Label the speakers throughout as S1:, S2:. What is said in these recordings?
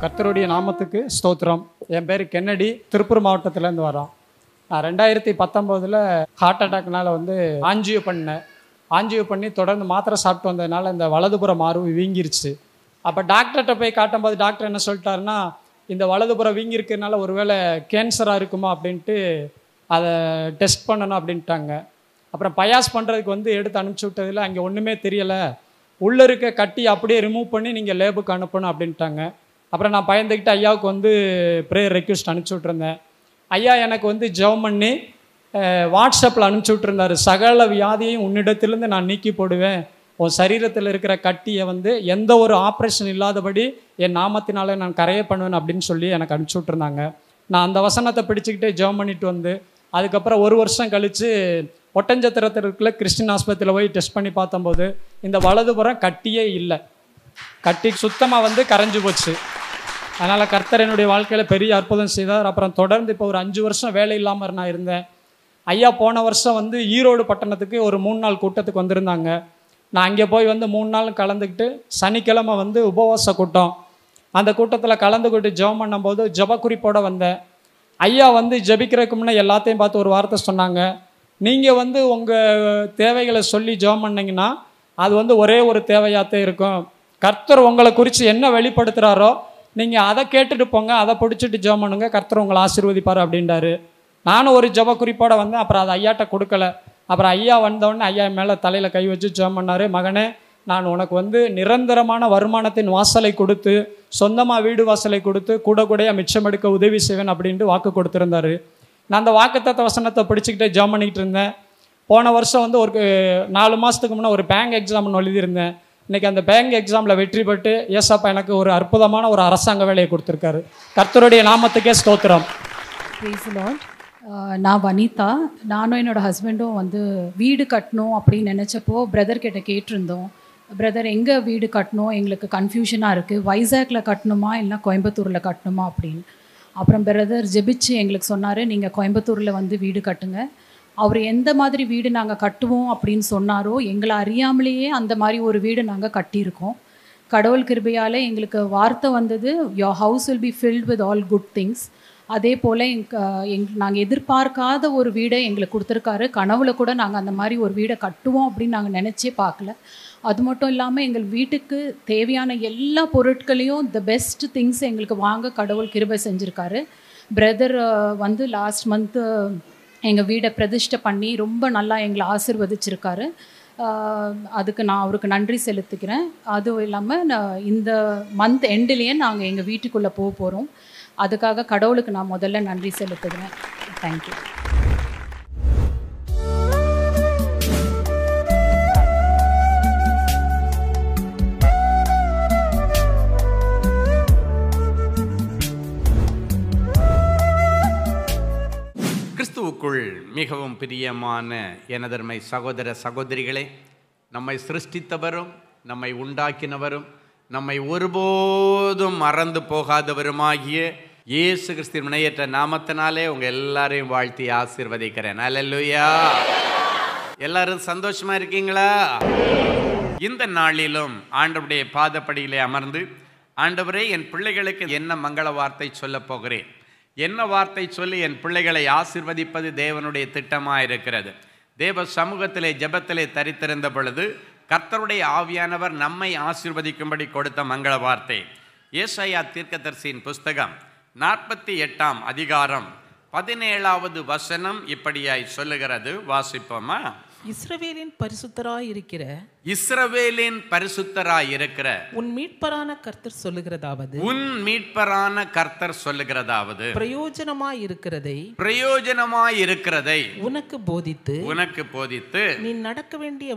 S1: கர்த்தருடைய நாமத்துக்கு ஸ்தோத்திரம். என் பேர் கென்னடி, திருப்பூர் மாவட்டத்திலேருந்து வரோம். நான் 2019 ஹார்ட் அட்டாக்னால ஆஞ்சியோ பண்ணேன். ஆஞ்சியோ பண்ணி தொடர்ந்து மாத்திரை சாப்பிட்டு வந்ததுனால இந்த வலதுபுற மார்பு வீங்கிருச்சு. அப்போ டாக்டர்கிட்ட போய் காட்டும்போது டாக்டர் என்ன சொல்லிட்டாருன்னா, இந்த வலதுபுறம் வீங்கிருக்கிறதுனால ஒருவேளை கேன்சராக இருக்குமா அப்படின்ட்டு அதை டெஸ்ட் பண்ணணும் அப்படின்ட்டாங்க. அப்புறம் பயாஸ் பண்ணுறதுக்கு எடுத்து அனுப்பிச்சி விட்டதில் அங்கே ஒன்றுமே தெரியலை, உள்ளே இருக்க கட்டி அப்படியே ரிமூவ் பண்ணி நீங்கள் லேபுக்கு அனுப்பணும் அப்படின்ட்டாங்க. அப்புறம் நான் பயந்துக்கிட்டு ஐயாவுக்கு ப்ரேயர் ரெக்வெஸ்ட் அனுப்பிச்சி விட்ருந்தேன். ஐயா எனக்கு ஜெபம் பண்ணி வாட்ஸ்அப்பில் அனுப்பிச்சி விட்ருந்தார். சகல வியாதியையும் உன்னிடத்திலிருந்து நான் நீக்கி போடுவேன், உன் சரீரத்தில் இருக்கிற கட்டியை எந்த ஒரு ஆப்ரேஷன் இல்லாதபடி என் நாமத்தினால நான் கரையை பண்ணுவேன் அப்படின்னு சொல்லி எனக்கு அனுப்பிச்சி விட்ருந்தாங்க. நான் அந்த வசனத்தை பிடிச்சிக்கிட்டே ஜெபம் பண்ணிட்டு அதுக்கப்புறம் 1 வருஷம் கழித்து ஒட்டஞ்சத்திரத்தில் இருக்கிற கிறிஸ்டின் ஆஸ்பத்திரியில் போய் டெஸ்ட் பண்ணி பார்த்தம்போது இந்த வலதுபுறம் கட்டியே இல்லை, கட்டி சுத்தமாக கரைஞ்சி போச்சு. அதனால் கர்த்தர் என்னுடைய வாழ்க்கையில் பெரிய அற்புதம் செய்தார். அப்புறம் தொடர்ந்து இப்போ ஒரு 5 வருஷம் வேலை இல்லாமல் நான் இருந்தேன். ஐயா போன வருஷம் ஈரோடு பட்டணத்துக்கு ஒரு 3 நாள் கூட்டத்துக்கு வந்திருந்தாங்க. நான் அங்கே போய் 3 நாள் கலந்துக்கிட்டு சனிக்கிழமை உபவாச கூட்டம், அந்த கூட்டத்தில் கலந்துக்கிட்டு ஜெபம் பண்ணும்போது ஜெப குறிப்போடு வந்தேன். ஐயா ஜெபிக்கிறதுக்கு முன்னே எல்லாத்தையும் பார்த்து ஒரு வார்த்தை சொன்னாங்க, நீங்கள் உங்கள் தேவைகளை சொல்லி ஜெபம் பண்ணிங்கன்னா அது ஒரே ஒரு தேவையாகத்தான் இருக்கும். கர்த்தர் உங்களை குறித்து என்ன வெளிப்படுத்துகிறாரோ நீங்கள் அதை கேட்டுட்டு போங்க, அதை பிடிச்சிட்டு ஜெபம் பண்ணுங்க, கர்த்தர் உங்களை ஆசீர்வதிப்பார் அப்படின்றாரு. நானும் ஒரு ஜெப குறிப்போடு வந்தேன். அப்புறம் அதை ஐயாட்ட கொடுக்கல. அப்புறம் ஐயா வந்தோடனே ஐயா மேலே தலையில் கை வச்சு ஜெபம் பண்ணார். மகனே, நான் உனக்கு நிரந்தரமான வருமானத்தின் வாசலை கொடுத்து, சொந்தமாக வீடு வாசலை கொடுத்து, கூட மிச்சம் எடுக்க உதவி செய்வேன் அப்படின்ட்டு வாக்கு கொடுத்துருந்தாரு. நான் அந்த வாக்குத்தத்த வசனத்தை பிடிச்சிக்கிட்டே ஜெபம் பண்ணிக்கிட்டு இருந்தேன். போன வருஷம் ஒரு 4 மாதத்துக்கு முன்னே ஒரு பேங்க் எக்ஸாம் எழுதியிருந்தேன். இன்றைக்கி அந்த பேங்க் எக்ஸாமில் வெற்றி பெற்று ஏசப்பா எனக்கு ஒரு அற்புதமான ஒரு அரசாங்க வேலையை கொடுத்துருக்காரு. கர்த்தருடைய நாமத்துக்கே ஸ்தோத்திரம்.
S2: Praise the Lord. நான் வனிதா. நானும் என்னோடய ஹஸ்பண்டும் வீடு கட்டணும் அப்படின்னு நினச்சப்போ பிரதர் கிட்ட கேட்டிருந்தோம், பிரதர் எங்கே வீடு கட்டணும், எங்களுக்கு கன்ஃபியூஷனாக இருக்குது, வைசாக்ல கட்டணுமா இல்லை கோயம்புத்தூரில் கட்டணுமா அப்படின்னு. அப்புறம் பிரதர் ஜெபிச்சு எங்களுக்கு சொன்னார், நீங்கள் கோயம்புத்தூரில் வீடு கட்டுங்க. அவர் எந்த மாதிரி வீடு நாங்கள் கட்டுவோம் அப்படின்னு சொன்னாரோ எங்களை அறியாமலேயே அந்த மாதிரி ஒரு வீடு நாங்கள் கட்டியிருக்கோம். கடவுள் கிருபையால் எங்களுக்கு வார்த்தை வந்தது, your house will be filled with all good things. அதே போல் நாங்கள் எதிர்பார்க்காத ஒரு வீடை எங்களுக்கு கொடுத்துருக்காரு. கனவுல கூட நாங்கள் அந்த மாதிரி ஒரு வீடை கட்டுவோம் அப்படின்னு நாங்கள் நினச்சே பார்க்கல. அது மட்டும் இல்லாமல் எங்கள் வீட்டுக்கு தேவையான எல்லா பொருட்களையும் த பெஸ்ட் திங்ஸ் எங்களுக்கு வாங்க கடவுள் கிருபை செஞ்சுருக்காரு. பிரதர் லாஸ்ட் மந்த்து எங்கள் வீடை பிரதிஷ்டை பண்ணி ரொம்ப நல்லா எங்களை ஆசீர்வதிச்சிருக்காரு. அதுக்கு நான் அவருக்கு நன்றி செலுத்திக்கிறேன். அதுவும் இல்லாமல் இந்த மந்த் எண்டிலேயே நாங்கள் எங்கள் வீட்டுக்குள்ளே போக போகிறோம். அதுக்காக கடவுளுக்கு நான் முதல்ல நன்றி செலுத்துகிறேன். தேங்க்யூ.
S3: கிறிஸ்துவுக்குள் மிகவும் பிரியமான எனதர்மை சகோதர சகோதரிகளே, நம்மை சிருஷ்டித்தவரும் நம்மை உண்டாக்கினவரும் நம்மை ஒருபோதும் மறந்து போகாதவருமாகிய இயேசு கிறிஸ்துவின் வினையற்ற நாமத்தினாலே உங்கள் எல்லாரையும் வாழ்த்தி ஆசீர்வதிக்கிறேன். அல்லேலூயா. எல்லாரும் சந்தோஷமா இருக்கீங்களா? இந்த நாளிலும் ஆண்டவருடைய பாதப்படியிலே அமர்ந்து, ஆண்டவரே, என் பிள்ளைகளுக்கு என்ன மங்கள வார்த்தை சொல்ல போகிறேன், என்ன வார்த்தை சொல்லி என் பிள்ளைகளை ஆசீர்வதிப்பது தேவனுடைய திட்டமாக இருக்கிறது. தேவ சமூகத்திலே ஜெபத்திலே தரித்திருந்த பொழுது கர்த்தருடைய ஆவியானவர் நம்மை ஆசீர்வதிக்கும்படி கொடுத்த மங்கள வார்த்தை ஏசாயா தீர்க்கதரிசியின் புஸ்தகம் 48ஆம் அதிகாரம் 17வது வசனம் இப்படியாய் சொல்லுகிறது. வாசிப்போமா?
S4: இஸ்ரவேலின் பரிசுத்தராய் இருக்கிற உன் மீட்பரான கர்த்தர் சொல்லுகிறதாவது, பிரயோஜனமாய் இருக்கிறதை உனக்கு போதித்து நீ நடக்க வேண்டிய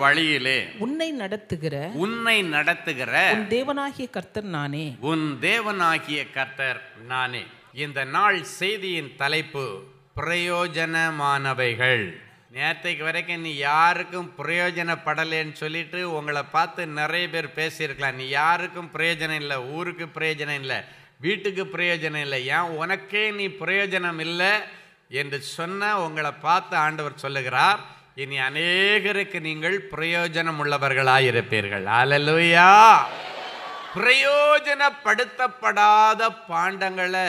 S4: வழியிலே உன்னை நடத்துகிற உன் தேவனாகிய கர்த்தர் நானே. இந்த நாள் செய்தியின் தலைப்பு பிரயோஜனமானவைகள். நேற்றைக்கு வரைக்கும் நீ யாருக்கும் பிரயோஜனப்படலேன்னு சொல்லிட்டு உங்களை பார்த்து நிறைய பேர் பேசியிருக்கலாம். நீ யாருக்கும் பிரயோஜனம் இல்லை, ஊருக்கு பிரயோஜனம் இல்லை, வீட்டுக்கு பிரயோஜனம் இல்லை, ஏன் உனக்கே நீ பிரயோஜனம் இல்லை என்று சொன்ன உங்களை பார்த்து ஆண்டவர் சொல்லுகிறார், இனி அநேகருக்கு நீங்கள் பிரயோஜனம் உள்ளவர்களாயிருப்பீர்கள். அல்லேலூயா.
S3: பிரயோஜனப்படுத்தப்படாத பாண்டங்களை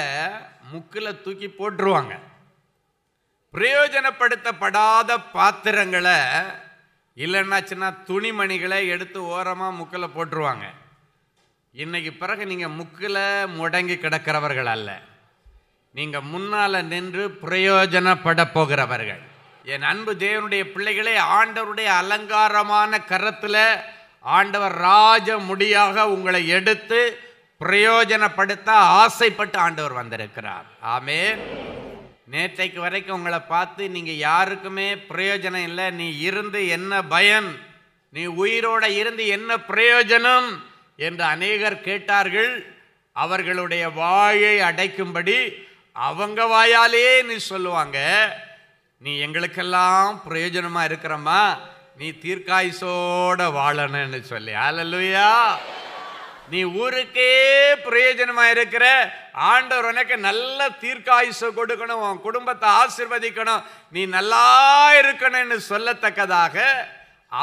S3: முக்கில் தூக்கி போட்டுருவாங்க. பிரயோஜனப்படுத்தப்படாத பாத்திரங்களை இல்லைன்னாச்சுன்னா துணிமணிகளை எடுத்து ஓரமாக முக்கில் போட்டுருவாங்க. இன்னைக்கு பிறகு நீங்கள் முக்கில் முடங்கி கிடக்கிறவர்கள் அல்ல, நீங்கள் முன்னால் நின்று பிரயோஜனப்பட போகிறவர்கள். என் அன்பு தேவனுடைய பிள்ளைகளே, ஆண்டவருடைய அலங்காரமான கரத்தில் ஆண்டவர் ராஜ முடியாக உங்களை எடுத்து பிரயோஜனப்படுத்த ஆசைப்பட்டு ஆண்டவர் வந்திருக்கிறார். ஆமென். நேற்றைக்கு வரைக்கும் உங்களை பார்த்து நீங்கள் யாருக்குமே பிரயோஜனம் இல்லை, நீ இருந்து என்ன பயன், நீ உயிரோட இருந்து என்ன பிரயோஜனம் என்று அநேகர் கேட்டார்கள். அவர்களுடைய வாயை அடைக்கும்படி அவங்க வாயாலே நீ சொல்லுவாங்க, நீ எங்களுக்கெல்லாம் பிரயோஜனமா இருக்கிறம்மா, நீ தீர்க்காயுசோட வாழணும்னு சொல்லி. ஹல்லேலூயா. நீ ஊருக்கே பிரயோஜனமா இருக்கிற, ஆண்டவர் உனக்கு நல்ல தீர்க்காயுசு கொடுக்கணும், உன் குடும்பத்தை ஆசீர்வதிக்கணும், நீ நல்லா இருக்கணும்னு சொல்லத்தக்கதாக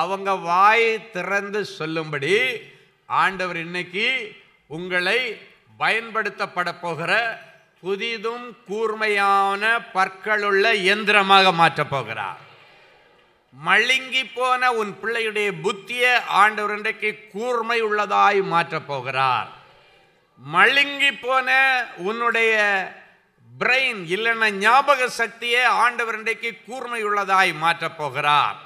S3: அவங்க வாய் திறந்து சொல்லும்படி ஆண்டவர் இன்னைக்கு உங்களை பயன்படுத்தப்பட போகிற புதிதும் கூர்மையான பற்களுள்ள இயந்திரமாக மாற்றப் போகிறார். மழுங்கி போன உன் பிள்ளையுடைய புத்தியை ஆண்டவர் இன்றைக்கு கூர்மை உள்ளதாய் மாற்றப் போகிறார். மழுங்கி போன உன்னுடைய பிரெயின் இல்லைன்னா ஞாபக சக்தியை ஆண்டவர் இன்றைக்கு கூர்மை உள்ளதாய் மாற்றப் போகிறார்.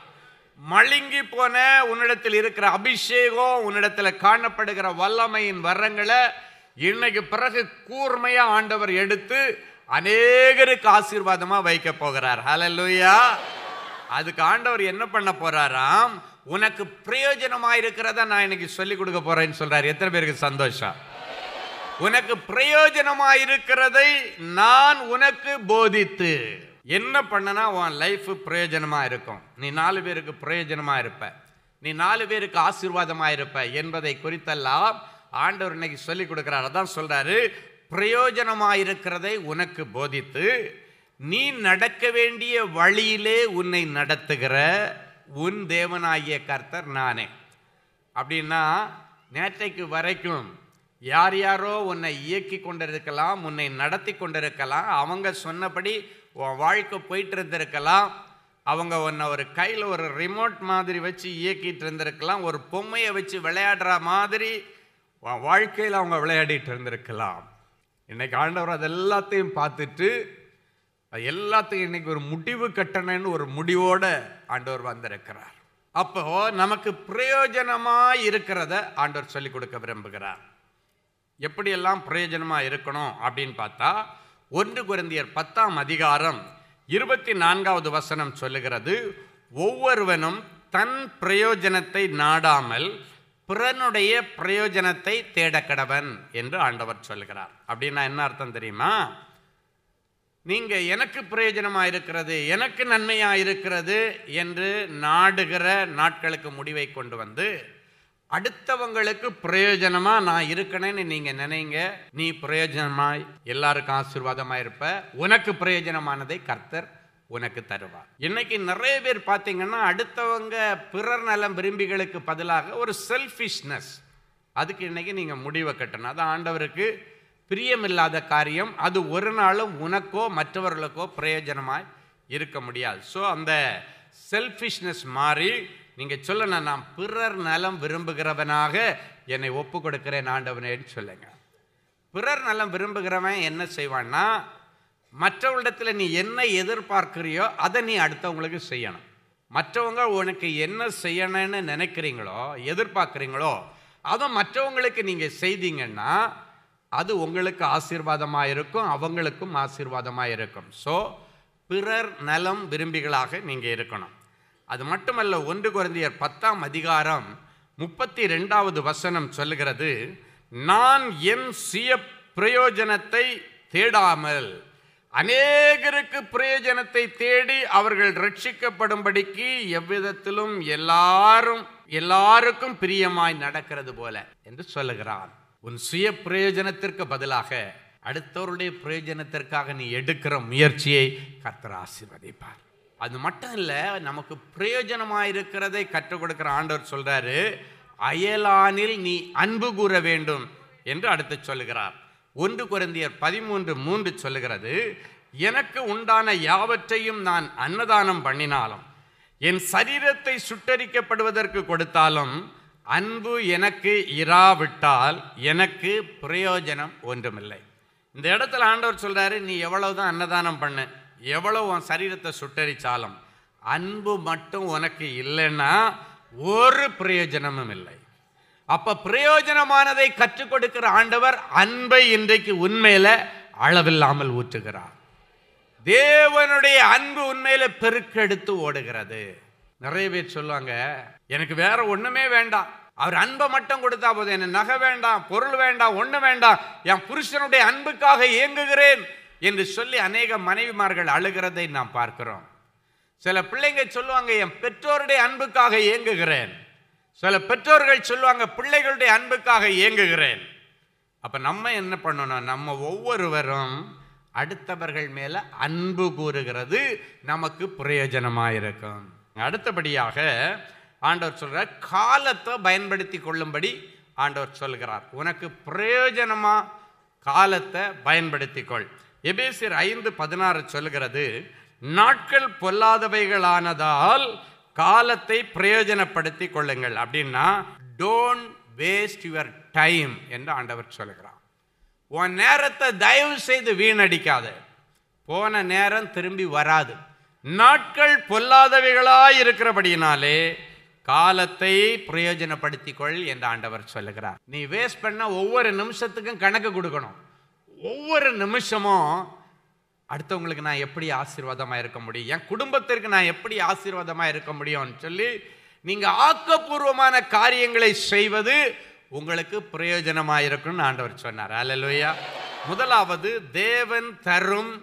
S3: மழுங்கி போன உன்னிடத்தில் இருக்கிற அபிஷேகம், உன்னிடத்தில் காணப்படுகிற வல்லமையின் வரங்களை இன்னைக்கு பிறகு கூர்மையா ஆண்டவர் எடுத்து அநேகருக்கு ஆசீர்வாதமா வைக்க போகிறார். ஹல்லேலூயா. அதுக்கு ஆண்டவர் என்ன பண்ண போறாராம், உனக்கு பிரயோஜனமாயிருக்கிறத நான் இன்னைக்கு சொல்லி கொடுக்க போறேன்னு சொல்றாரு. எத்தனை பேருக்கு சந்தோஷம்? உனக்கு பிரயோஜனமாயிருக்கிறதை நான் உனக்கு போதித்து என்ன பண்ணனா உன் லைஃப் பிரயோஜனமா இருக்கும், நீ 4 பேருக்கு பிரயோஜனமா இருப்ப, நீ 4 பேருக்கு ஆசீர்வாதமா இருப்ப என்பதை குறித்தெல்லாம் ஆண்டவர் இன்னைக்கு சொல்லி கொடுக்கிறார். அதான் சொல்றாரு, பிரயோஜனமாயிருக்கிறதை உனக்கு போதித்து நீ நடக்க வேண்டிய வழியிலே உன்னை நடத்துகிற உன் தேவனாகிய கர்த்தர் நானே. அப்படின்னா நேற்றைக்கு வரைக்கும் யார் யாரோ உன்னை இயக்கி கொண்டிருக்கலாம், உன்னை நடத்தி கொண்டிருக்கலாம், அவங்க சொன்னபடி உன் வாழ்க்கை போயிட்டு இருந்திருக்கலாம், அவங்க உன்னை ஒரு கையில் ஒரு ரிமோட் மாதிரி வச்சு இயக்கிட்டு இருந்திருக்கலாம், ஒரு பொம்மையை வச்சு விளையாடுற மாதிரி உன் வாழ்க்கையில் அவங்க விளையாடிட்டு இருந்திருக்கலாம். இன்னைக்கு ஆண்டவர் அது எல்லாத்தையும் பார்த்துட்டு எல்லாத்தையும் இன்னைக்கு ஒரு முடிவு கட்டணும்னு ஒரு முடிவோட ஆண்டவர் வந்திருக்கிறார். அப்போ நமக்கு பிரயோஜனமாக இருக்கிறத ஆண்டவர் சொல்லிக் கொடுக்க விரும்புகிறார். எப்படியெல்லாம் பிரயோஜனமாக இருக்கணும் அப்படின்னு பார்த்தா 1 கொரிந்தியர் 10ஆம் அதிகாரம் 24வது வசனம் சொல்லுகிறது, ஒவ்வொருவனும் தன் பிரயோஜனத்தை நாடாமல் பிறனுடைய பிரயோஜனத்தை தேடக்கடவன் என்று ஆண்டவர் சொல்கிறார். அப்படின்னா என்ன அர்த்தம் தெரியுமா? நீங்க எனக்கு பிரயோஜனமாக இருக்கிறது, எனக்கு நன்மையாக இருக்கிறது என்று நாடுகிற நாட்களுக்கு முடிவை கொண்டு வந்து அடுத்தவங்களுக்கு பிரயோஜனமா நான் இருக்கணும்னு நீங்க நினைங்க, நீ பிரயோஜனமாய் எல்லாருக்கும் ஆசீர்வாதமாக இருப்ப, உனக்கு பிரயோஜனமானதை கர்த்தர் உனக்கு தருவார். இன்னைக்கு நிறைய பேர் பார்த்தீங்கன்னா அடுத்தவங்க பிறர் நலம் விரும்பிகளுக்கு பதிலாக ஒரு செல்ஃபிஷ்னஸ், அதுக்கு இன்னைக்கு நீங்க முடிவை கட்டணும். அது ஆண்டவருக்கு பிரியமில்லாத காரியம். அது ஒரு நாளும் உனக்கோ மற்றவர்களுக்கோ பிரயோஜனமாய் இருக்க முடியாது. ஸோ அந்த செல்ஃபிஷ்னஸ் மாறி நீங்கள் சொல்லணும், நான் பிறர் நலம் விரும்புகிறவனாக என்னை ஒப்பு கொடுக்கிறேன் ஆண்டவனேன்னு சொல்லுங்க. பிறர் நலம் விரும்புகிறவன் என்ன செய்வான்னா, மற்றவங்களிடத்தில் நீ என்ன எதிர்பார்க்கிறியோ அதை நீ அடுத்தவங்களுக்கு செய்யணும். மற்றவங்க உனக்கு என்ன செய்யணும்னு நினைக்கிறீங்களோ எதிர்பார்க்குறீங்களோ அதை மற்றவங்களுக்கு நீங்கள் செய்தீங்கன்னா அது உங்களுக்கு ஆசீர்வாதமாக இருக்கும், அவங்களுக்கும் ஆசீர்வாதமாக இருக்கும். ஸோ பிறர் நலம் விரும்பிகளாக நீங்கள் இருக்கணும். அது மட்டுமல்ல, 1 கொரிந்தியர் 10ஆம் அதிகாரம் 32வது வசனம் சொல்லுகிறது, நான் என் சுய பிரயோஜனத்தை தேடாமல் அநேகருக்கு பிரயோஜனத்தை தேடி அவர்கள் ரட்சிக்கப்படும்படிக்கு எவ்விதத்திலும் எல்லாருக்கும் பிரியமாய் நடக்கிறது போல என்று சொல்லுகிறான். உன் சுய பிரயோஜனத்திற்கு பதிலாக அடுத்தவருடைய பிரயோஜனத்திற்காக நீ எடுக்கிற முயற்சியை கர்த்தர் ஆசீர்வதிப்பார். அது மட்டும் இல்லை, நமக்கு பிரயோஜனமாக இருக்கிறதை கற்றுக் கொடுக்கிற ஆண்டவர் சொல்றாரு, அயலானில் நீ அன்பு கூற வேண்டும் என்று அடுத்து சொல்லுகிறார். 1 கொரிந்தியர் 13:3 சொல்லுகிறது, எனக்கு உண்டான யாவற்றையும் நான் அன்னதானம் பண்ணினாலும் என் சரீரத்தை சுட்டரிக்கப்படுவதற்கு கொடுத்தாலும் அன்பு எனக்கு இராவிட்டால் எனக்கு பிரயோஜனம் ஒன்றுமில்லை. இந்த இடத்துல ஆண்டவர் சொல்றாரு, நீ எவ்வளவுதான் அன்னதானம் பண்ணு, எவ்வளவு உன் சரீரத்தை சுட்டரிச்சாலும் அன்பு மட்டும் உனக்கு இல்லைன்னா ஒரு பிரயோஜனமும் இல்லை. அப்ப பிரயோஜனமானதை கற்றுக் கொடுக்கிற ஆண்டவர் அன்பை இன்றைக்கு உண்மையில அளவில்லாமல் ஊற்றுகிறார். தேவனுடைய அன்பு உண்மையில பெருக்கெடுத்து ஓடுகிறது. நிறைய பேர் சொல்லுவாங்க, எனக்கு வேற ஒண்ணுமே வேண்டாம், அவர் அன்பை மட்டும் கொடுத்தா போதும், என்ன நகை வேண்டாம், பொருள் வேண்டாம், ஒண்ணு வேண்டாம், என் புருஷனுடைய அன்புக்காக ஏங்குகிறேன் என்று சொல்லி அநேக மனைவிமார்கள் அழுகிறதை நாம் பார்க்கிறோம். சில பிள்ளைங்க சொல்லுவாங்க, என் பெற்றோருடைய அன்புக்காக ஏங்குகிறேன். சில பெற்றோர்கள் சொல்லுவாங்க, பிள்ளைகளுடைய அன்புக்காக ஏங்குகிறேன். அப்ப நம்ம என்ன பண்ணணும்? நம்ம ஒவ்வொருவரும் அடுத்தவர்கள் மேல அன்பு கூறுகிறது நமக்கு பிரயோஜனமாயிருக்கும். அடுத்தபடியாக ஆண்டவர் சொல்ற காலத்தை பயன்படுத்தி கொள்ளும்படி ஆண்டவர் சொல்கிறார். உனக்கு பிரயோஜனமா காலத்தை பயன்படுத்தி கொள். எபேசியர் 5:16 சொல்கிறது, நாட்கள் பொல்லாதவைகளானதால் காலத்தை பிரயோஜனப்படுத்தி கொள்ளுங்கள். அப்படின்னா டோன்ட் வேஸ்ட் யுவர் டைம் என்று ஆண்டவர் சொல்கிறார். உன் நேரத்தை தயவு செய்து வீணடிக்காத. போன நேரம் திரும்பி வராது. நாட்கள் பொல்லாதவைகளாய் இருக்கிறபடியினாலே காலத்தை பிரயோஜனப்படுத்திக் கொள் என்று ஆண்டவர் சொல்லுகிறார். நீ வேஸ்ட் பண்ண ஒவ்வொரு நிமிஷத்துக்கும் கணக்கு கொடுக்கணும். ஒவ்வொரு நிமிஷமும் அடுத்தவங்களுக்கு நான் எப்படி ஆசீர்வாதமாக இருக்க முடியும், என் குடும்பத்திற்கு நான் எப்படி ஆசீர்வாதமாக இருக்க முடியும்னு சொல்லி நீங்கள் ஆக்கப்பூர்வமான காரியங்களை செய்வது உங்களுக்கு பிரயோஜனமாக இருக்கும்னு ஆண்டவர் சொன்னார். அல்லேலூயா. முதலாவது, தேவன் தரும்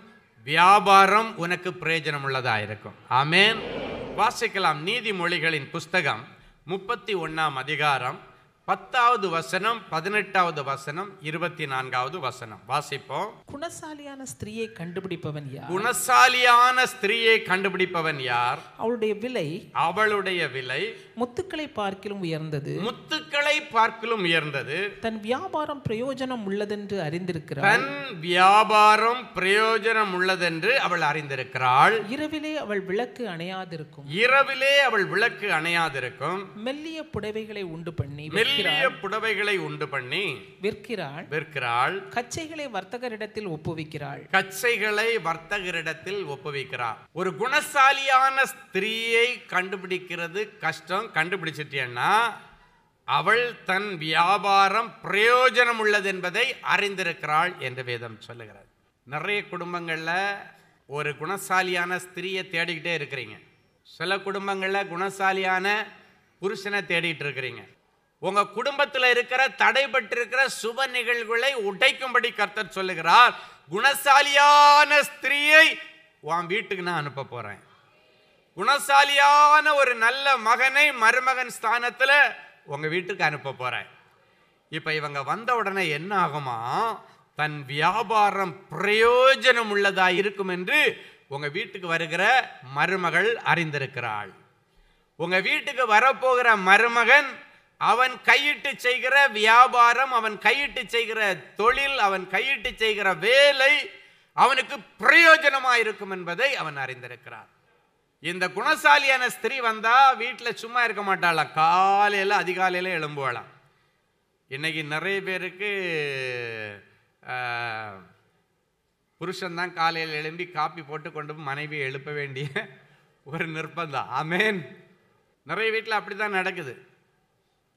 S3: வியாபாரம் உனக்கு பிரயோஜனம் உள்ளதாக இருக்கும். ஆமென். வாசிக்கலாம். நீதிமொழிகளின் புஸ்தகம் 31ஆம் அதிகாரம் 10வது வசனம், 18வது வசனம், 24வது வசனம் வாசிப்போம்.
S5: குணசாலியான ஸ்திரீயை கண்டுபிடிப்பவன் யார்?
S3: குணசாலியான ஸ்திரீயை கண்டுபிடிப்பவன் யார்?
S5: அவளுடைய விலை
S3: முத்துக்களை பார்க்கிலும் உயர்ந்தது.
S5: முத்துக்களை பார்க்கிலும் உயர்ந்தது.
S3: தன் வியாபாரம் பிரயோஜனம் உள்ளதென்று அறிந்திருக்கிறாள்.
S5: தன் வியாபாரம் பிரயோஜனம் உள்ளதென்று அவள் அறிந்திருக்கிறாள்.
S3: இரவிலே அவள் விளக்கு அணையாதிருக்கும்.
S5: இரவிலே அவள் விளக்கு அணையாதிருக்கும்.
S3: மெல்லிய புடவைகளை உண்டு பண்ணி
S5: புடவைகளை உண்டு பண்ணி
S3: விற்கிறாள். கச்சைகளை வர்த்தகரிடத்தில் ஒப்புவிக்கிறாள்.
S5: ஒரு குணசாலியான ஸ்திரீயை கண்டுபிடிக்கிறது கஷ்டம். கண்டுபிடிச்சிட்டேன்னா அவள் தன் வியாபாரம் பிரயோஜனம் உள்ளது என்பதை அறிந்திருக்கிறாள் என்று வேதம் சொல்லுகிறது. நிறைய குடும்பங்கள்ல ஒரு குணசாலியான ஸ்திரீயை தேடிக்கிட்டே இருக்கிறீங்க. சில குடும்பங்கள்ல குணசாலியான புருஷனை தேடிட்டு இருக்கிறீங்க. உங்க குடும்பத்தில் இருக்கிற தடைபட்டிருக்கிற சுப நிகழ்வுகளை உடைக்கும்படி கர்த்தர் சொல்லுகிறார். குணசாலியான ஸ்திரீயை உன் வீட்டுக்கு நான் அனுப்ப போறேன். குணசாலியான ஒரு நல்ல மகனை மருமகன் ஸ்தானத்துல உங்க வீட்டுக்கு அனுப்ப போறேன். இப்ப இவங்க வந்த உடனே என்ன ஆகுமா? தன் வியாபாரம் பிரயோஜனம் உள்ளதா இருக்கும் என்று உங்க வீட்டுக்கு வருகிற மருமகள் அறிந்திருக்கிறாள். உங்க வீட்டுக்கு வரப்போகிற மருமகன் அவன் கையிட்டு செய்கிற வியாபாரம், அவன் கையிட்டு செய்கிற தொழில், அவன் கையிட்டு செய்கிற வேலை அவனுக்கு பிரயோஜனமாக இருக்கும் என்பதை அவன் அறிந்திருக்கிறான். இந்த குணசாலியான ஸ்திரீ வந்தா வீட்டில் சும்மா இருக்க மாட்டாளாம். காலையில் அதிகாலையில் எழும்புவாளாம். இன்னைக்கு நிறைய பேருக்கு புருஷன்தான் காலையில் எழும்பி காப்பி போட்டு கொண்டு மனைவி எழுப்ப வேண்டிய ஒரு நிர்பந்தம். ஆமென். நிறைய வீட்டில் அப்படி தான் நடக்குது.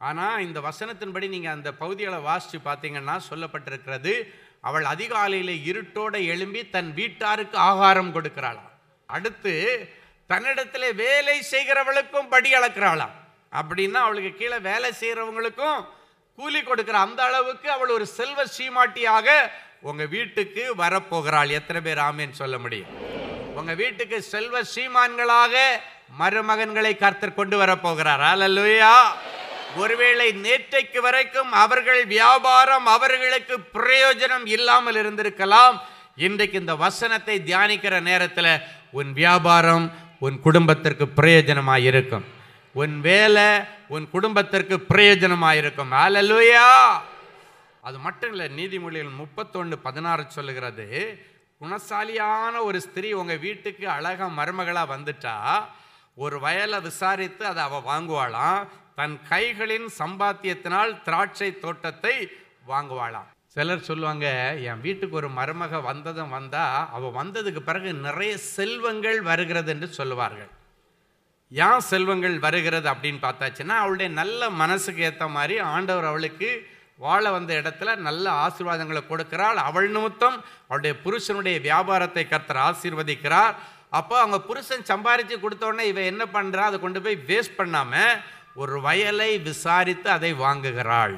S5: ஆனால் இந்த வசனத்தின்படி நீங்கள் அந்த பகுதிகளை வாசித்து பார்த்தீங்கன்னா சொல்லப்பட்டிருக்கிறது, அவள் அதிகாலையில் இருட்டோடு எழும்பி தன் வீட்டாருக்கு ஆகாரம் கொடுக்கிறாளாம். அடுத்து தன்னிடத்தில் வேலை செய்கிறவளுக்கும் படி அளக்கிறாளாம். அப்படின்னா அவளுக்கு கீழே வேலை செய்கிறவங்களுக்கும் கூலி கொடுக்கிற அந்த அளவுக்கு அவள் ஒரு செல்வ சீமாட்டியாக உங்கள் வீட்டுக்கு வரப்போகிறாள். எத்தனை பேர் ஆமேன்னு சொல்ல முடியும்? உங்கள் வீட்டுக்கு செல்வ சீமான்களாக மருமகன்களை கர்த்தர் கொண்டு வரப்போகிறார். அல்லேலூயா. ஒருவேளை நேற்றைக்கு வரைக்கும் அவர்கள் வியாபாரம் அவர்களுக்கு பிரயோஜனம் இல்லாமல் இருந்திருக்கலாம். இன்றைக்கு இந்த வசனத்தை தியானிக்கிற நேரத்தில் உன் வியாபாரம் உன் குடும்பத்திற்கு பிரயோஜனமாக இருக்கும்.
S3: உன் வேலை உன் குடும்பத்திற்கு பிரயோஜனமாக இருக்கும். ஹல்லேலூயா. அது மட்டும் இல்லை, நீதிமொழிகள் 31:16 சொல்லுகிறது, குணசாலியான ஒரு ஸ்திரீ உங்கள் வீட்டுக்கு அழகாக மருமகளாக வந்துட்டா ஒரு வயலை விசாரித்து அதை அவள் வாங்குவாளாம். தன் கைகளின் சம்பாத்தியத்தினால் திராட்சை தோட்டத்தை வாங்குவாளாம். சிலர் சொல்லுவாங்க, என் வீட்டுக்கு ஒரு மருமக வந்ததும் அவள் வந்ததுக்கு பிறகு நிறைய செல்வங்கள் வருகிறது என்று சொல்லுவார்கள். ஏன் செல்வங்கள் வருகிறது அப்படின்னு பார்த்தாச்சுன்னா, அவளுடைய நல்ல மனசுக்கு ஏற்ற மாதிரி ஆண்டவர் அவளுக்கு வாழ வந்த இடத்துல நல்ல ஆசீர்வாதங்களை கொடுக்கிறாள். அவள் நிமித்தம் அவளுடைய புருஷனுடைய வியாபாரத்தை கர்த்தர் ஆசீர்வதிக்கிறார். அப்போ அவங்க புருஷன் சம்பாரித்து கொடுத்தோடனே இவ என்ன பண்ணுறா, அதை கொண்டு போய் வேஸ்ட் பண்ணாமல் ஒரு வயலை விசாரித்து அதை வாங்குகிறாள்.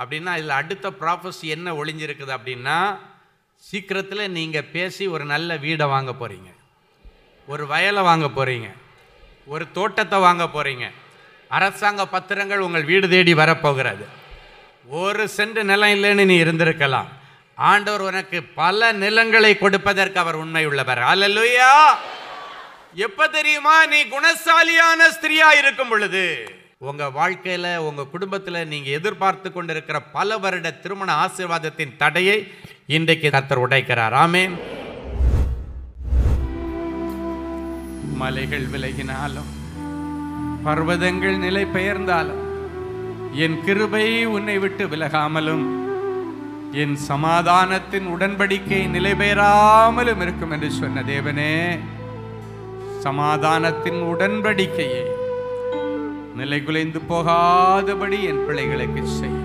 S3: அப்படின்னா இதில் அடுத்த ப்ராஃபஸி என்ன ஒளிஞ்சிருக்குது அப்படின்னா, சீக்கிரத்தில் நீங்கள் பேசி ஒரு நல்ல வீடை வாங்க போகிறீங்க, ஒரு வயலை வாங்க போகிறீங்க, ஒரு தோட்டத்தை வாங்க போகிறீங்க. அரசாங்க பத்திரங்கள் உங்கள் வீடு தேடி வரப்போகிறது. ஒரு சென்ட் நிலம் இல்லைன்னு நீ இருந்திருக்கலாம். ஆண்டவர் உனக்கு பல நிலங்களை கொடுப்பதற்கு அவர் உண்மை உள்ளவர். ஹல்லேலூயா. எப்ப தெரியுமா? நீ குணசாலியான ஸ்திரியா இருக்கும் பொழுது. உங்க வாழ்க்கையில உங்க குடும்பத்தில் நீங்க எதிர்பார்த்து கொண்டிருக்கிற பல வருட திருமண ஆசீர்வாதத்தின் தடையை இன்றைக்கு கர்த்தர் உடைக்கிறார். ஆமென். மலைகள் விலகினாலும் பர்வதங்கள் நிலை பெயர்ந்தாலும் என் கிருபை உன்னை விட்டு விலகாமலும் என் சமாதானத்தின் உடன்படிக்கை நிலை பெயராமலும் இருக்கும் என்று சொன்ன தேவனே, சமாதானத்தின் உடன்படிக்கையை நிலை குலைந்து போகாதபடி என் பிள்ளைகளுக்கு செய்.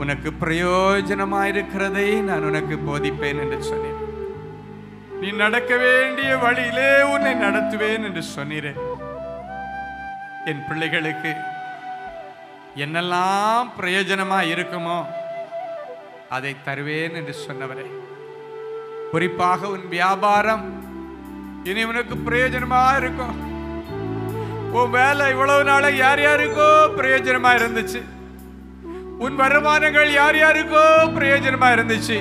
S3: உனக்கு பிரயோஜனமாயிருக்கிறதை நான் உனக்கு போதிப்பேன் என்று சொன்னேன். நீ நடக்க வேண்டிய வழியிலே உன்னை நடத்துவேன் என்று சொன்னீரேன். என் பிள்ளைகளுக்கு என்னெல்லாம் பிரயோஜனமா இருக்குமோ அதை தருவேன் என்று சொன்னவரே, குறிப்பாக உன் வியாபாரம் இனி உனக்கு பிரயோஜனமா இருக்கும். உன் வேலை இவ்வளவு நாள யார் யாருக்கோ பிரயோஜனமா இருந்துச்சு. உன் வருமானங்கள் யார் யாருக்கோ பிரயோஜனமா இருந்துச்சு.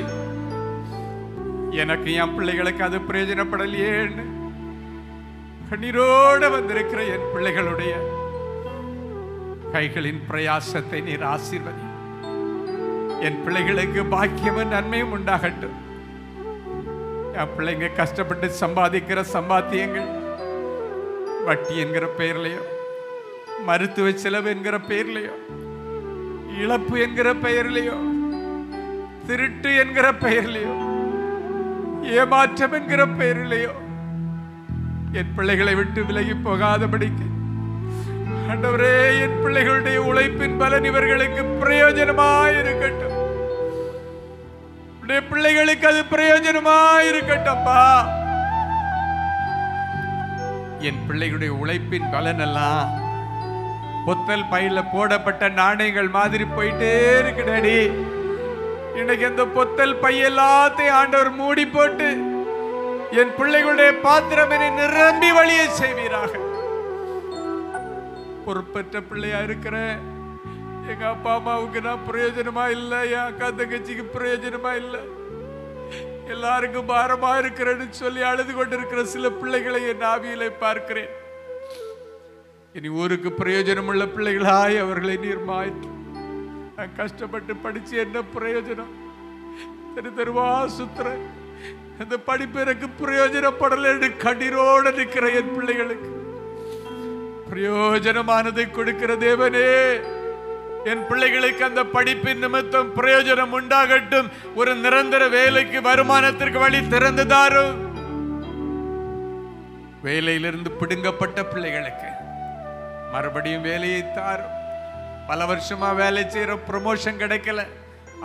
S3: எனக்கு என் பிள்ளைகளுக்கு அது பிரயோஜனப்படலையேன்னு கண்ணீரோடு வந்திருக்கிற என் பிள்ளைகளுடைய கைகளின் பிரயாசத்தை நீர் ஆசீர்வதி. என் பிள்ளைகளுக்கு பாக்கியமும் நன்மையும் உண்டாகட்டும். என் பிள்ளைங்க கஷ்டப்பட்டு சம்பாதிக்கிற சம்பாத்தியங்கள் வட்டி என்கிற பெயர்லையோ, மருத்துவ செலவு என்கிற பெயர்லையோ, இழப்பு என்கிற பெயர்லையோ, திருட்டு என்கிற பெயர்லையோ, ஏமாற்றம் என்கிற பெயரிலேயோ என் பிள்ளைகளை விட்டு விலகி போகாதபடிக்கு ஆண்டவரே, என் பிள்ளைகளுடைய உழைப்பின் பலன் இவர்களுக்கு பிரயோஜனமாயிருக்கட்டும். பிள்ளைகளுக்கு அது பிரயோஜனமாயிருக்கட்டப்பா. என் பிள்ளைகளுடைய உழைப்பின் பலன் எல்லாம் பொத்தல் பையில போடப்பட்ட நாணயங்கள் மாதிரி போயிட்டே இருக்குடாடி. இன்னைக்கு இந்த பொத்தல் பை எல்லாத்தையும் ஆண்டவர் மூடி போட்டு என் பிள்ளைகளுடைய பாத்திரம் என்னை நிரம்பி வழிய செய்வீராக. பொறுப்பற்ற பிள்ளையா இருக்கிற எங்க அப்பா அம்மாவுக்கு நான் பிரயோஜனமா இல்லை, என் அக்கா தங்கச்சிக்கு பிரயோஜனமா இல்லை, எல்லாருக்கும் பாரமா இருக்கிறேன்னு சொல்லி அழுது கொண்டிருக்கிற சில பிள்ளைகளை என் ஆவியிலே பார்க்கிறேன். இனி ஊருக்கு பிரயோஜனம் உள்ள பிள்ளைகளாய் அவர்களை நீர் மாய்த்து. நான் கஷ்டப்பட்டு படிச்சு என்ன பிரயோஜனம்? தெரு தெருவா சுத்துற அந்த படிப்பு எனக்கு பிரயோஜனப்படலை என்று கண்ணீரோடு நிற்கிற என் பிள்ளைகளுக்கு பிரயோஜனமானதை கொடுக்கிற தேவனே, என் பிள்ளைகளுக்கு அந்த படிப்பின் நிமித்தம் பிரயோஜனம் உண்டாகட்டும். ஒரு நிரந்தர வேலைக்கு வருமானத்திற்கு வழி திறந்துதாரும். வேலையிலிருந்து பிடுங்கப்பட்ட பிள்ளைகளுக்கு மறுபடியும் வேலையை தாரும். பல வருஷமா வேலை செய்யற ப்ரமோஷன் கிடைக்கல,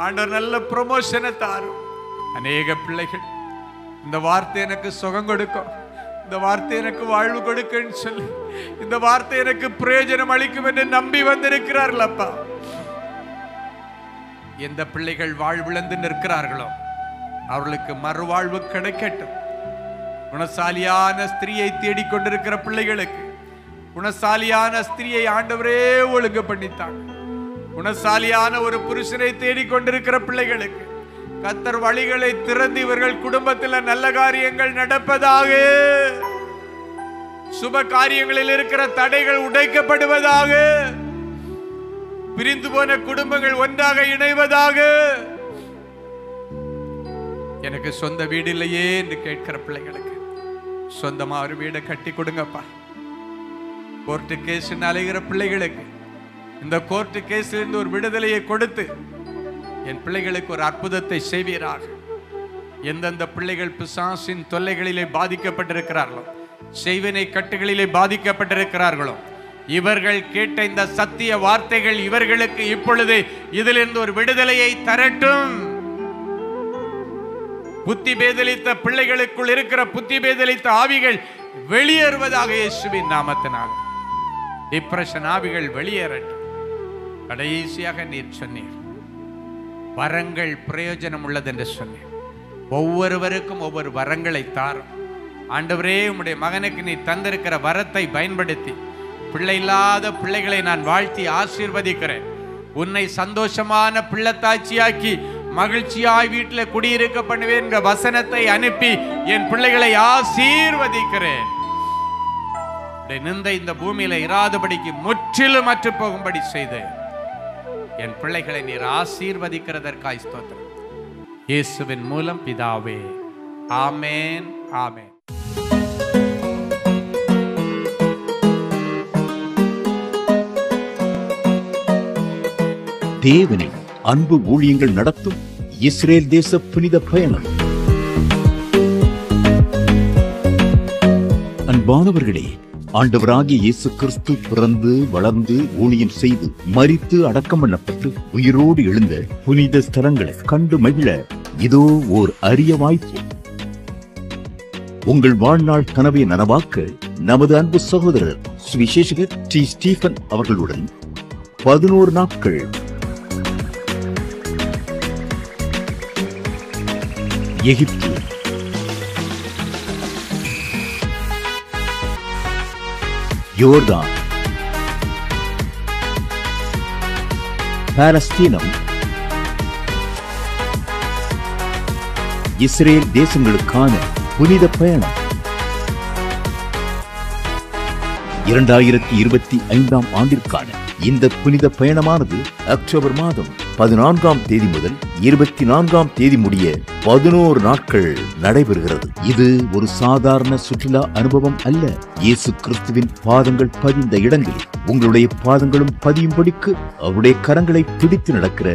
S3: ஆண்டவர் நல்ல ப்ரமோஷனை தாரும். அநேக பிள்ளைகள் இந்த வார்த்தை எனக்கு சுகம் கொடுக்கும், இந்த வார்த்தை எனக்கு வாழ்வு கொடுக்குன்னு சொல்லி இந்த வார்த்தை எனக்கு பிரயோஜனம் அளிக்கும் என்று நம்பி வந்திருக்கிறார்கள். அப்பா, எந்த பிள்ளைகள் வாழ்விழந்து நிற்கிறார்களோ அவர்களுக்கு மறுவாழ்வு கிடைக்கட்டும். குணசாலியான ஸ்திரியை தேடிக்கொண்டிருக்கிற பிள்ளைகளுக்கு குணசாலியான ஸ்திரியை ஆண்டவரே ஒழுங்கு பண்ணித்தாங்க. குணசாலியான ஒரு புருஷனை தேடிக்கொண்டிருக்கிற பிள்ளைகளுக்கு கர்த்தர் வழிகளை திறந்து இவர்கள் குடும்பத்தில் நல்ல காரியங்கள் நடப்பதாக.
S5: சுப காரியங்களில் இருக்கிற தடைகள் உடைக்கப்படுவதாக. பிரிந்து போன குடும்பங்கள் ஒன்றாக இணைவதாக. எனக்கு சொந்த வீடு இல்லையே என்று கேட்கிற பிள்ளைகளுக்கு சொந்தமா ஒரு வீடை கட்டி கொடுங்கப்பா. கோர்ட்டு கேஸ் அலைகிற பிள்ளைகளுக்கு இந்த கோர்ட்டு கேஸ்ல இருந்து ஒரு விடுதலையை கொடுத்து என் பிள்ளைகளுக்கு ஒரு அற்புதத்தை செய்வீராக. எந்தெந்த பிள்ளைகள் பிசாசின் தொல்லைகளிலே பாதிக்கப்பட்டிருக்கிறார்களோ, செய்வினை கட்டுகளிலே பாதிக்கப்பட்டிருக்கிறார்களோ, இவர்கள் கேட்ட இந்த சத்திய வார்த்தைகள் இவர்களுக்கு இப்பொழுது இதிலிருந்து ஒரு விடுதலையை தரட்டும். புத்தி பேதலித்த பிள்ளைகளுக்குள் இருக்கிற புத்தி பேதலித்த ஆவிகள் வெளியேறுவதாக இயேசுவின் நாமத்தினால். டிப்ரெஷன் ஆவிகள் வெளியேறட்டும். கடைசியாக நீர் சொன்னீர், வரங்கள் பிரயோஜனம் உள்ளது என்று சொன்னீர். ஒவ்வொருவருக்கும் ஒவ்வொரு வரங்களை தாரும். ஆண்டவரே, உம்முடைய மகனுக்கு நீ தந்திருக்கிற வரத்தை பயன்படுத்தி பிள்ளை இல்லாத பிள்ளைகளை நான் வாழ்த்தி ஆசீர்வதிக்கிறேன். உன்னை சந்தோஷமான பிள்ளைத்தாட்சியாக்கி மகிழ்ச்சியாய் வீட்டில் குடியிருக்க பண்ணுவேன் என்ற வசனத்தை அனுப்பி என் பிள்ளைகளை ஆசீர்வதிக்கிறேன். நிந்தை இந்த பூமியில இராதபடிக்கு முற்றிலும் அற்று போகும்படி செய்து என் பிள்ளைகளை நீர் ஆசீர்வதிக்கிறதற்காய் ஸ்தோத்திரம். இயேசுவின் மூலம் பிதாவே, ஆமென், ஆமென்.
S6: தேவனின் அன்பு ஊழியங்கள் நடத்தும் இஸ்ரேல் தேச புனித பயணம். அன்பானவர்களே, ஆண்டவராகிய இயேசு கிறிஸ்து பிறந்து வளர்ந்து ஊழியம் செய்து மரித்து அடக்கம் பண்ணப்பட்டு உயிரோடு எழுந்த புனித ஸ்தலங்களை கண்டு மகிழ இதோ ஓர் அரிய வாய்ப்பு. உங்கள் வாழ்நாள் கனவை நனவாக்க நமது அன்பு சகோதரர் சுவிசேஷகர் டி. ஸ்டீபன் அவர்களுடன் 11 நாட்கள் எகிப்து, யோர்தான், பாலஸ்தீனம், இஸ்ரேல் தேசங்களுக்கான புனித பயணம் 2025 ஆண்டிற்கான இந்த புனித பயணமானது அக்டோபர் மாதம் 14ஆம் தேதி முதல் 24ஆம் தேதி முடிய 11 நாட்கள் நடைபெறுகிறது. இது ஒரு சாதாரண சுற்றுலா அனுபவம் அல்ல. இயேசு கிறிஸ்துவின் பாதங்கள் பதிந்த இடங்களில் உங்களுடைய பாதங்களும் பதியும்படிக்கு அவருடைய கரங்களை பிடித்து நடக்கிற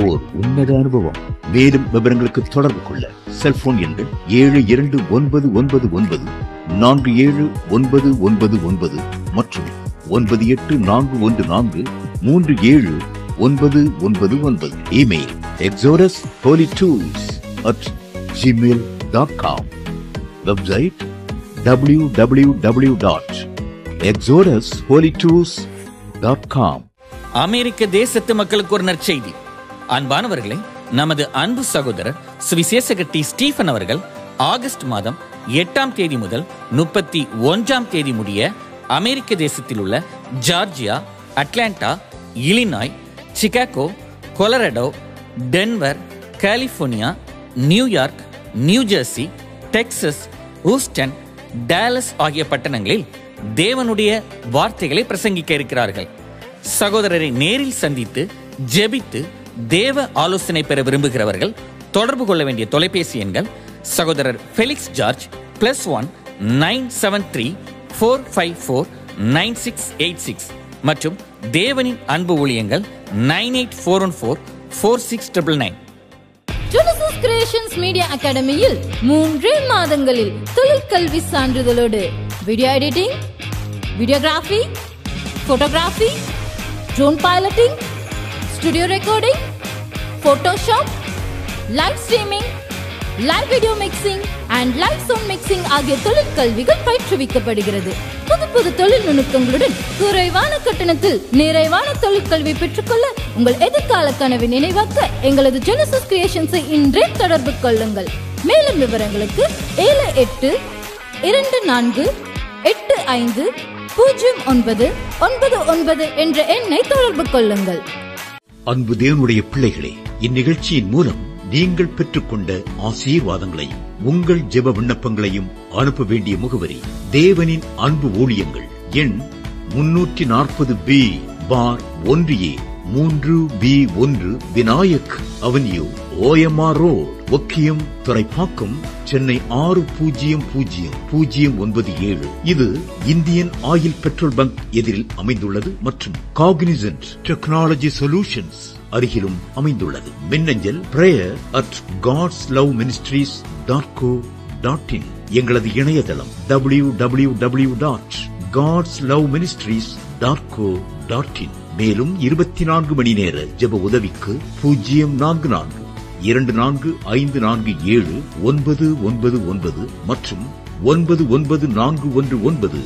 S6: ஓர் உன்னத அனுபவம். மேலும் விவரங்களுக்கு தொடர்பு கொள்ள செல்போன் எண்கள் 7299147999 மற்றும் 9841437999. Email exodusholytours@gmail.com. Website www.exodusholytours.com.
S7: அமெரிக்க தேசத்து மக்களுக்கு ஒரு நற்செய்தி. அன்பானவர்களே, நமது அன்பு சகோதரர் சுவிசேஷகர் டி. ஸ்டீபன் அவர்கள் ஆகஸ்ட் மாதம் 8ஆம் தேதி முதல் 31ஆம் தேதி முடிய அமெரிக்க தேசத்தில் உள்ள Georgia, Atlanta, Illinois, Chicago, Colorado, Denver, California, New York, New Jersey, Texas, Houston, Dallas ஆகிய பட்டணங்களில் தேவனுடைய வார்த்தைகளை பிரசங்கிக்க இருக்கிறார்கள். சகோதரரை நேரில் சந்தித்து ஜெபித்து தேவ ஆலோசனை பெற விரும்புகிறவர்கள் தொடர்பு கொள்ள வேண்டிய தொலைபேசி எண்கள் சகோதரர் ஃபெலிக்ஸ் ஜார்ஜ் +1 973 454 9686 மற்றும் தேவனின் அன்பு ஊழியங்கள் 98414 46999.
S8: ஜெனசிஸ் கிரியேஷன்ஸ் மீடியா அகாடமியில் 3 மாதங்களில் தொழிற்கல்வி சான்றிதழோடு video editing, videography, photography, drone piloting, studio recording, Photoshop, live streaming, live video mixing and live sound mixing ஆகிய தொழிற்கல்விகள் பயிற்றுவிக்கப்படுகிறது. புது தொழில் நுணுக்கங்களுடன் குறைவான கட்டணத்தில் நிறைவான தொழிற்கல்வி பெற்றுக்கொள்ள உங்கள் எதிர்கால கனவை நினைவாக்க எங்களது ஜெனசிஸ் கிரியேஷன்ஸை இன்றே தொடர்பு கொள்ளுங்கள். மேலும் விவரங்களுக்கு 7824850999 என்ற எண்ணை தொடர்பு கொள்ளுங்கள்.
S6: அன்பு தேவனுடைய பிள்ளைகளே, இந்நிகழ்ச்சியின் மூலம் நீங்கள் பெற்றுக்கொண்ட ஆசீர்வாதங்களையும் உங்கள் ஜெப விண்ணப்பங்களையும் அனுப்ப வேண்டிய முகவரி தேவனின் அன்பு ஊழியங்கள், எண் 340B பார் 1A 3B1 Vinayak avenue, OMR road, Okkiyam, Thoraipakkam, Chennai 600097. இது இந்தியன் ஆயில் பெட்ரோல் பங்க் எதிரில் அமைந்துள்ளது மற்றும் காக்னிசன்ட் டெக்னாலஜி சொல்யூஷன்ஸ் அருகிலும் அமைந்துள்ளது. மின்னஞ்சல் prayer@godsloveministries.co.in. எங்களது இணையதளம் www.godsloveministries.co.in. மேலும் 24 மணி நேர ஜெப உதவிக்கு 044-547-999 மற்றும் 994119